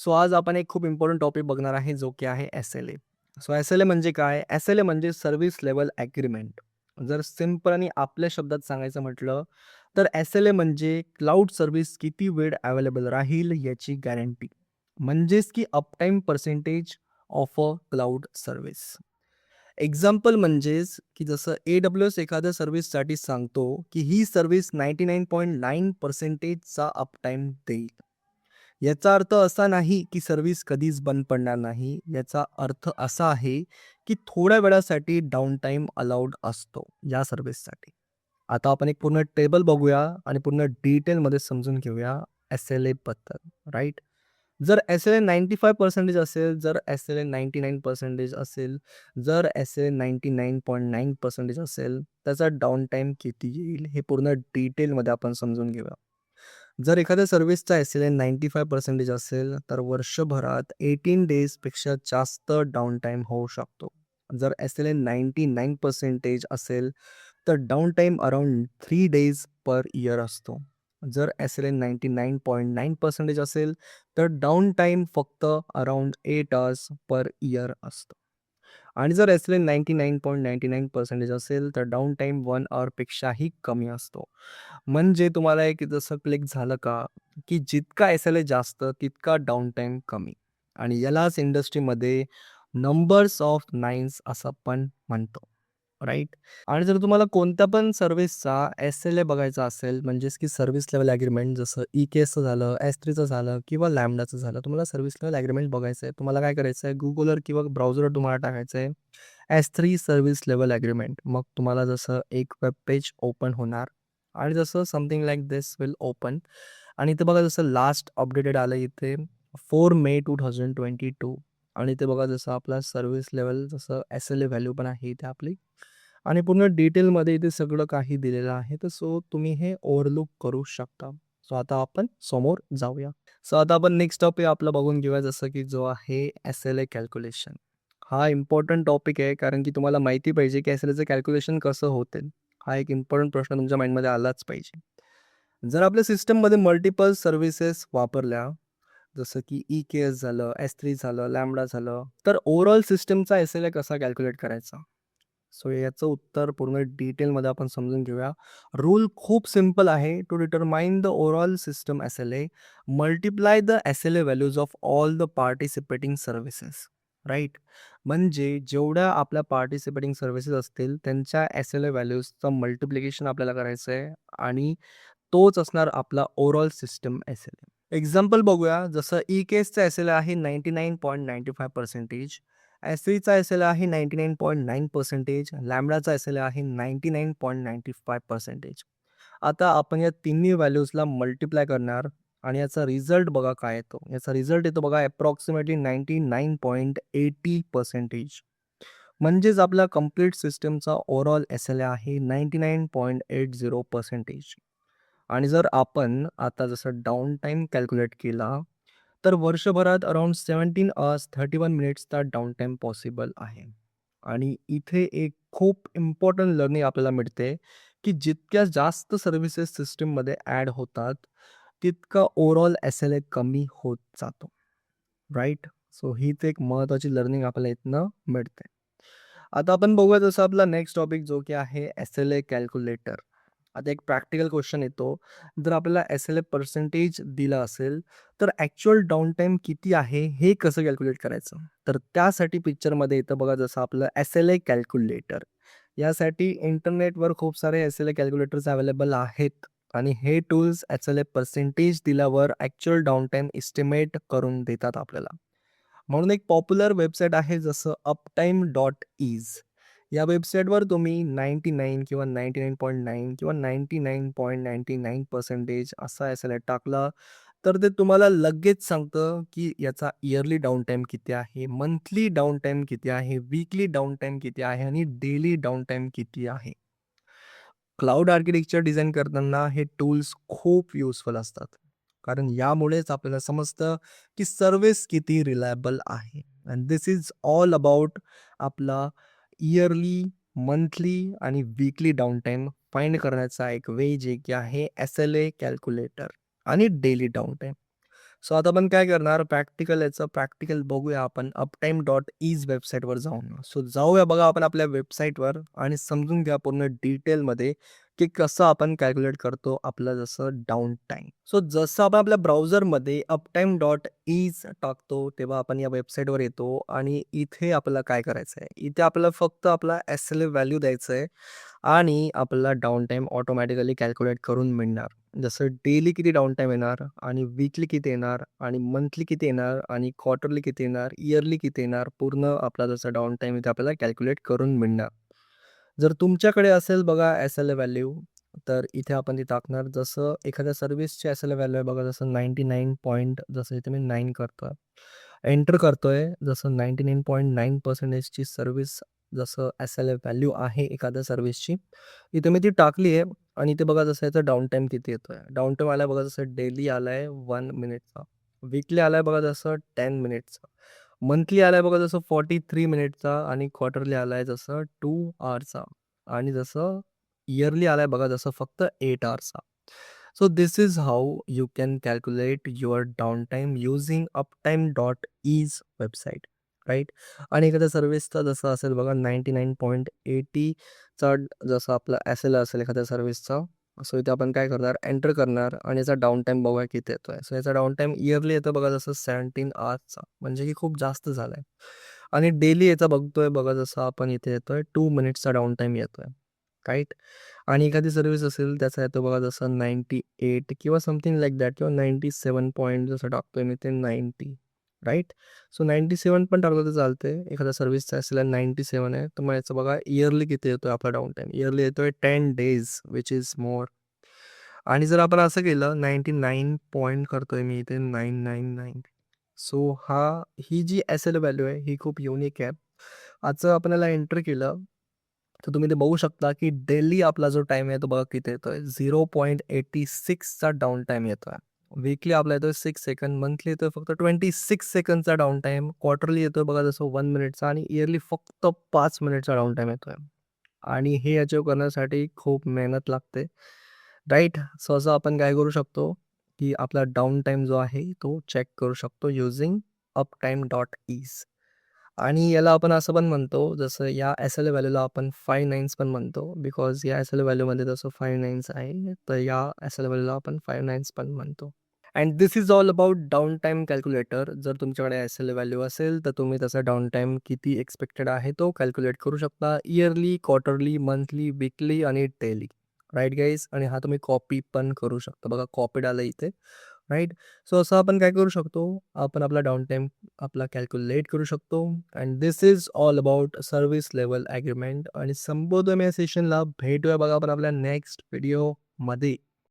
So आज आपण एक खूप इम्पोर्टंट टॉपिक बघणार आहे जो की आहे एस-एल-ए. सो एस-एल-ए म्हणजे काय? एस-एल-ए म्हणजे सर्व्हिस लेव्हल ॲग्रीमेंट. जर सिंपल आणि आपल्या शब्दात सांगायचं म्हटलं, तर एस-एल-ए म्हणजे क्लाउड सर्व्हिस किती वेळ अवेलेबल राहील याची गॅरंटी. म्हणजेच की uptime percentage of a cloud service. Example म्हणजेच की जसं AWS एखाद्या सर्व्हिससाठी सांगतो, की ही सर्व्हिस 99.9% चा अपटाईम देईल. याचा अर्थ असा नाही, की सर्व्हिस कधीच बंद पडणार नाही. याचा अर्थ असा आहे, की थोड्या वेळासाठी डाउन टाईम अलाउड असतो या सर्व्हिससाठी. आता आपण एक पूर्ण टेबल बघूया आणि पूर्ण डिटेलमध्ये समजून घेऊया एस-एल-ए बद्दल, राइट? जर एस-एल-ए 95% असेल, जर एस-एल-ए 99% असेल, जर एस-एल-ए 99.9% असेल, त्याचा डाउन टाईम किती येईल हे पूर्ण डिटेलमध्ये आपण समजून घेऊया. जर एखाद्या सर्व्हिसचा एस-एल-ए 95% असेल, तर वर्षभरात 18 डेजपेक्षा जास्त डाउन टाईम होऊ शकतो. जर एस-एल-ए 99% असेल, तर down time around 3 days per year असतो. जर एस-एल-ए 99.9% असेल, तर डाउन टाईम फक्त अराउंड 8 अवर्स पर इयर असतो. आणि जर एस-एल-ए 99.99% असेल, तर डाउन टाईम 1 अवरपेक्षाही कमी असतो. म्हणजे तुम्हाला एक जसं क्लिक झालं का, की जितका एस-एल-ए जास्त, तितका डाउन टाईम कमी. आणि यालाच इंडस्ट्रीमध्ये नंबर्स ऑफ नाईन्स असं पण म्हणतो. राइट? आणि जर तुम्हाला कोणत्या पण सर्व्हिसचा एस-एल-ए बघायचा असेल, म्हणजेच की सर्व्हिस लेव्हल ॲग्रीमेंट जसं ई-केसचं झालं, एस-3चं झालं किंवा लॅम्बडाचं झालं. तुम्हाला सर्व्हिस लेव्हल ॲग्रीमेंट बघायचं आहे. तुम्हाला काय करायचं आहे, Googleवर किंवा ब्राउझरवर तुम्हाला टाकायचं आहे, एस-3 सर्व्हिस लेव्हल ॲग्रीमेंट. मग तुम्हाला जसं एक वेब पेज ओपन होणार आणि जसं something like this will open आणि इथे बघा जसं लास्ट अपडेटेड आलं इथे 4 मे 2022 आणि इथे बघा जसं आपला सर्व्हिस लेव्हल जसं एस-एल-ए व्हॅल्यू पण आहे इथे आपली. आणि पूर्ण डिटेलमध्ये इथे सगळं काही दिलेलं आहे. तर सो तुम्ही हे ओव्हरलूक करू शकता. सो आता आपण समोर जाऊया. सो आता आपण नेक्स्ट टॉपिक आपला बघून घेऊया जसं की जो आहे एस-एल-ए कॅल्क्युलेशन. हा इम्पोर्टंट टॉपिक आहे कारण की तुम्हाला माहिती पाहिजे की एस-एल-एचं कॅल्क्युलेशन कसं होते. हा एक इम्पोर्टंट प्रश्न तुमच्या माइंडमध्ये आलाच पाहिजे. जर आपल्या सिस्टममध्ये मल्टिपल सर्व्हिसेस वापरल्या, जसं की ई-केएस झालं, एस-3 झालं, लॅम्बडा झालं, तर ओव्हरऑल सिस्टमचा एस-एल-ए कसा कॅल्क्युलेट करायचा? सो याचं उत्तर पूर्ण डिटेलमध्ये आपण समजून घेऊया. रूल खूप सिंपल आहे. To determine the overall system SLA, multiply the SLA values of all the participating services. Right? म्हणजे जेवढ्या आपल्या पार्टिसिपेटिंग सर्व्हिसेस असतील, त्यांच्या एस-एल-ए व्हॅल्यूजचं मल्टिप्लिकेशन आपल्याला करायचं आहे आणि तोच असणार आपला ओव्हरऑल सिस्टम एस-एल-ए. एक्झाम्पल बघूया. जसं ई-केसचा एस-एल-ए आहे 99.95%. एस-3चा एस-एल-ए आहे 99.9%. लॅम्बडाचा एस-एल-ए आहे 99.95%. आता आपण या तिन्ही व्हॅल्यूजला मल्टिप्लाय करणार आणि याचा रिझल्ट बघा काय येतो. याचा रिझल्ट येतो बघा अप्रॉक्सिमेटली 99.80%. म्हणजेच आपल्या कंप्लीट सिस्टमचा ओव्हरऑल एस-एल-ए आहे 99.80%. आणि जर आपण आता जसं डाउन टाईम कॅल्क्युलेट केला, तर वर्षभरात अराउंड 17 अवर्स 31 मिनिट्सचा डाउन टाईम पॉसिबल आहे. आणि इथे एक खूप इम्पोर्टंट लर्निंग आपल्याला मिळते, की जितक्या जास्त सर्व्हिसेस सिस्टममध्ये ॲड होतात, तितका ओव्हरऑल एस-एल-ए कमी होत जातो. राइट? सो हीच एक महत्त्वाची लर्निंग आपल्याला इथनं मिळते. आता आपण बघूया जसं आपला नेक्स्ट टॉपिक जो की आहे एस-एल-ए कॅल्क्युलेटर. आता एक प्रॅक्टिकल क्वेश्चन येतो. जर आपल्याला एस-एल-ए पर्सेंटेज दिला असेल, तर ॲक्चुअल डाउन टाईम किती आहे हे कसं कॅल्क्युलेट करायचं? तर त्यासाठी पिक्चरमध्ये येतं बघा जसं आपलं एस-एल-ए कॅल्क्युलेटर. यासाठी इंटरनेटवर खूप सारे एस-एल-ए कॅल्क्युलेटर्स अवेलेबल आहेत आणि हे टूल्स एस-एल-ए पर्सेंटेज दिल्यावर ॲक्चुअल डाउन टाईम एस्टिमेट करून देतात आपल्याला. म्हणून एक पॉप्युलर वेबसाईट आहे जसं uptime.ease. या वेबसाईटवर तुम्ही 99 किंवा 99.9 किंवा 99.99% असा एस-एल-ए टाकला, तर ते तुम्हाला लगेच सांगतं, की याचा इयरली डाउन टाईम किती आहे, मंथली डाउन टाईम किती आहे, वीकली डाउन टाईम किती आहे आणि डेली डाउन टाईम किती आहे. क्लाउड आर्किटेक्चर डिझाइन करताना हे टूल्स खूप युजफुल असतात. कारण यामुळेच आपल्याला समजतं, की सर्व्हिस किती रिलायबल आहे. And this is all about आपला इयरली, मंथली आणि वीकली डाउन टाईम फाइंड करण्याचा एक वे जे की आहे एस-एल-ए कॅल्क्युलेटर आणि डेली डाउन टाईम. सो आता आपण काय करणार याचं प्रॅक्टिकल बघूया आपण uptime.ease वेबसाईटवर जाऊन. सो जाऊया बघा आपण आपल्या वेबसाईटवर आणि समजून घ्या पूर्ण डिटेलमध्ये की कसं आपण कॅल्क्युलेट करतो आपलं जसं डाउन टाईम. सो जसं आपण आपल्या ब्राउझरमध्ये uptime.ease टाकतो तेव्हा आपण या वेबसाईटवर येतो आणि इथे आपल्याला काय करायचं आहे, इथे आपल्याला फक्त आपला SLA व्हॅल्यू द्यायचं आहे आणि आपल्याला डाउन टाईम ऑटोमॅटिकली कॅल्क्युलेट करून मिळणार. जसं डेली किती डाउन टाईम येणार आणि वीकली किती येणार आणि मंथली किती येणार आणि क्वार्टरली किती येणार, इयरली किती येणार, पूर्ण आपला जसं डाउन टाईम इथे आपल्याला कॅल्क्युलेट करून मिळणार. जर तुमच्याकडे असेल बघा SLA व्हॅल्यू, तर इथे आपण ती टाकणार. जसं एखाद्या सर्व्हिसची SLA व्हॅल्यू आहे बघा, जसं 99 पॉइंट जसं इथे मी 9 करतोय. एंटर करतोय. जसं 99.9% ची सर्व्हिस जसं SLA व्हॅल्यू आहे एखाद्या सर्व्हिसची. इथे मी ती टाकली आहे आणि इथे बघा जसं याचा डाउन टाईम किती येतोय. डाउन टाईम आलाय बघा जसं डेली आलाय 1 मिनिटचा. वीकली आलाय बघा जसं 10 मिनिट्सचा. मंथली आलाय बघा जसं 43 मिनिटचा आणि क्वार्टरली आलाय जसं 2 अवरचा आणि जसं इयरली आलाय बघा जसं फक्त 8 अवरचा. So this is how you can calculate your down time using uptime.ease website, right? आणि एखाद्या सर्व्हिसचा जसं असेल बघा 99.80चा जसं आपला SLA असेल एखाद्या सर्व्हिसचा. सो इथे आपण काय करणार, एंटर करणार आणि याचा डाउन टाईम बघूया किती येतोय. सो याचा डाउन टाईम इयरली येतो बघा जसं 17 अवर्सचा, म्हणजे की खूप जास्त झालाय. आणि डेली याचा बघतोय बघा जसं आपण इथे येतोय 2 मिनिट्सचा डाउन टाईम येतोय, राईट? आणि एखादी सर्व्हिस असेल त्याचा येतो बघा जसं 98 किंवा समथिंग लाइक दॅट किंवा 97 पॉइंट जसं टाकतोय मी ते 90, राईट? सो 97 पण टाकलं तर चालतंय. एखाद्या सर्व्हिसचा असेल 97 आहे, तर मग याचं बघा इयरली किती येतोय आपला डाउन टाईम. इयरली येतोय 10 डेज व्हिच इज मोर. आणि जर आपण असं केलं 99 पॉइंट करतोय मी इथे 999. सो ही जी SLA व्हॅल्यू आहे ही खूप युनिक आहे. आजचं आपल्याला एंटर केलं, तर तुम्ही ते बघू शकता की डेली आपला जो टाईम आहे तो बघा किती येतोय 0.86चा डाउन टाईम येतोय. वीकली आपला येतोय 6 सेकंद, मंथली येतोय फक्त 26 सेकंदचा डाउन टाईम, क्वार्टरली येतोय बघा जसं 1 मिनिटचा आणि इयरली फक्त 5 मिनिटचा डाउन टाईम येतोय. आणि हे अचीव्ह करण्यासाठी खूप मेहनत लागते, राईट? सो असं आपण काय करू शकतो, की आपला डाउन टाईम जो आहे तो चेक करू शकतो युजिंग uptime.ease. आणि याला आपण असं पण म्हणतो, जसं या SLA व्हॅल्यूला आपण 5 नाईन्स पण म्हणतो, बिकॉज या SLA व्हॅल्यूमध्ये जसं 5 नाईन्स आहे, तर या SLA व्हॅल्यूला आपण 5 नाईन्स पण म्हणतो. And this is all about down time calculator. जर तुमच्याकडे SLA व्हॅल्यू असेल, तर तुम्ही त्याचा डाउन टाईम किती एक्स्पेक्टेड आहे तो कॅल्क्युलेट करू शकता. इयरली, क्वार्टरली, मंथली, वीकली आणि डेली, राईट गाईज? आणि हा तुम्ही कॉपी पण करू शकता. बघा कॉपीड आलं इथे, राईट? सो असं आपण काय करू शकतो, आपण आपला डाउन टाईम आपला कॅल्क्युलेट करू शकतो. And this is all about service level agreement. आणि संपवतो मी या सेशनला. भेटूया बघा आपण आपल्या नेक्स्ट व्हिडिओमध्ये.